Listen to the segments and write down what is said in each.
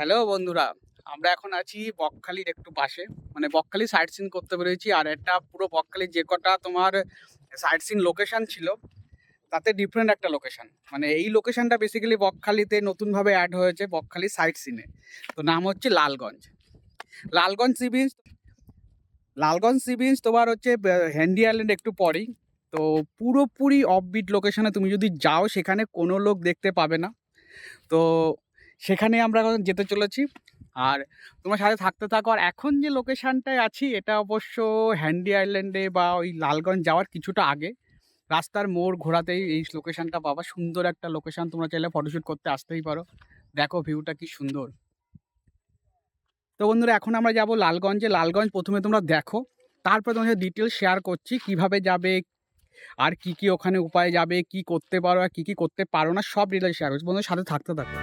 Hello বন্ধুরা, আমরা এখন আছি বকখালির একটু পাশে। মানে বকখালি সাইট সিন করতে পেরেছি, আর একটা পুরো বকখালির যে কটা তোমার সাইট সিন লোকেশন ছিল তাতে ডিফারেন্ট একটা লোকেশন। মানে এই লোকেশনটা বেসিক্যালি বকখালিতে নতুনভাবে অ্যাড হয়েছে বকখালি সাইট সিনে। তো নাম হচ্ছে Lalganj. Lalganj sea beach. Lalganj sea beach তোমার হচ্ছে হ্যান্ডি আইল্যান্ড একটু পরেই। তো পুরোপুরি অফবিট লোকেশনে তুমি যদি যাও সেখানে কোনো লোক দেখতে পাবে না। তো সেখানে আমরা এখন যেতে চলেছি, আর তোমার সাথে থাকতে থাকো। আর এখন যে লোকেশানটায় আছি এটা অবশ্য হ্যান্ডি আইল্যান্ডে বা ওই লালগঞ্জ যাওয়ার কিছুটা আগে। রাস্তার মোড় ঘোরাতেই এই লোকেশানটা পাবা। সুন্দর একটা লোকেশান, তোমরা চাইলে ফটোশ্যুট করতে আসতেই পারো। দেখো ভিউটা কি সুন্দর। তো বন্ধুরা এখন আমরা যাব লালগঞ্জে। লালগঞ্জ প্রথমে তোমরা দেখো, তারপরে তোমার সাথে ডিটেলস শেয়ার করছি কিভাবে যাবে, আর কি কি ওখানে উপায় যাবে, কি করতে পারো আর কি কি করতে পারো না, সব ডিটেলস শেয়ার করছি। বন্ধুদের সাথে থাকতে থাকো।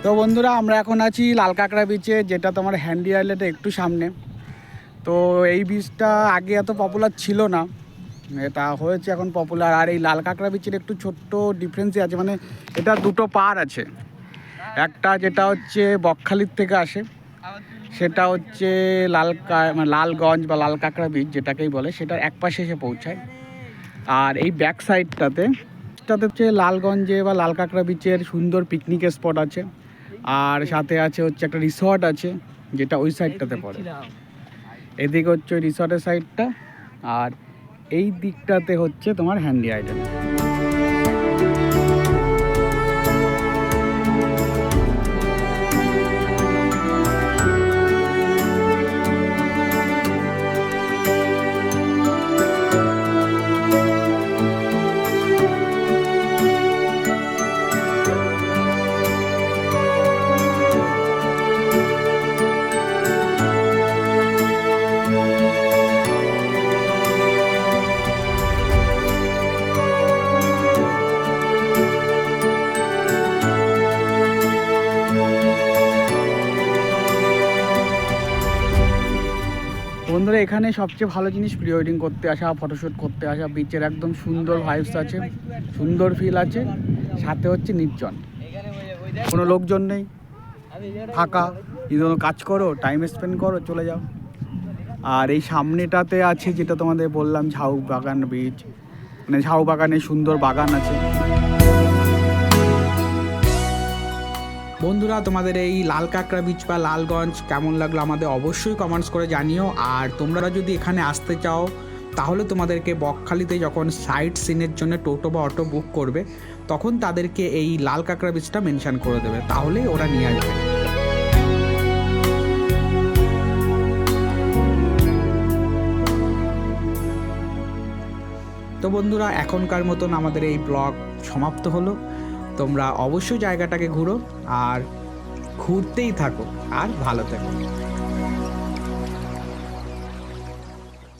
তো বন্ধুরা আমরা এখন আছি লাল কাঁকড়া বিচে, যেটা তোমার হ্যান্ডি আইল্যান্ডের একটু সামনে। তো এই বিচটা আগে এত পপুলার ছিল না, এটা হয়েছে এখন পপুলার। আর এই লাল কাঁকড়া বিচের একটু ছোট্ট ডিফারেন্সই আছে, মানে এটা দুটো পার আছে। একটা যেটা হচ্ছে বকখালির থেকে আসে, সেটা হচ্ছে মানে লালগঞ্জ বা লাল কাঁকড়া বিচ যেটাকেই বলে, সেটার এক পাশে এসে পৌঁছায়। আর এই ব্যাক সাইডটাতে হচ্ছে লালগঞ্জে বা লাল কাঁকড়া বিচের সুন্দর পিকনিক স্পট আছে। আর সাথে আছে হচ্ছে একটা রিসর্ট আছে, যেটা ওই সাইডটাতে পড়ে। এদিকে হচ্ছে ওই রিসর্টের সাইডটা, আর এই দিকটাতে হচ্ছে তোমার হ্যান্ডি আইল্যান্ড। বন্ধুরা এখানে সবচেয়ে ভালো জিনিস প্রি ওয়েডিং করতে আসা, ফটোশ্যুট করতে আসা। বিচের একদম সুন্দর ভাইবস আছে, সুন্দর ফিল আছে, সাথে হচ্ছে নির্জন, কোনো লোকজন নেই, ফাঁকা। যদি কোনো কাজ করো, টাইম স্পেন্ড করো, চলে যাও। আর এই সামনেটাতে আছে যেটা তোমাদের বললাম ঝাউ বাগান বিচ, মানে ঝাউ বাগানে সুন্দর বাগান আছে। বন্ধুরা তোমাদের এই লাল কাঁকড়া বিচ বা লালগঞ্জ কেমন লাগলো আমাদের অবশ্যই কমেন্টস করে জানিও। আর তোমরা যদি এখানে আসতে চাও তাহলে তোমাদেরকে বকখালিতে যখন সাইট সিনের জন্য টোটো বা অটো বুক করবে তখন তাদেরকে এই লাল কাঁকড়া বিচটা মেনশন করে দেবে, তাহলেই ওরা নিয়ে আসবে। তো বন্ধুরা এখনকার মতন আমাদের এই ব্লগ সমাপ্ত হলো। তোমরা অবশ্যই জায়গাটাকে ঘুরো আর ঘুরতেই থাকো আর ভালো থেকো।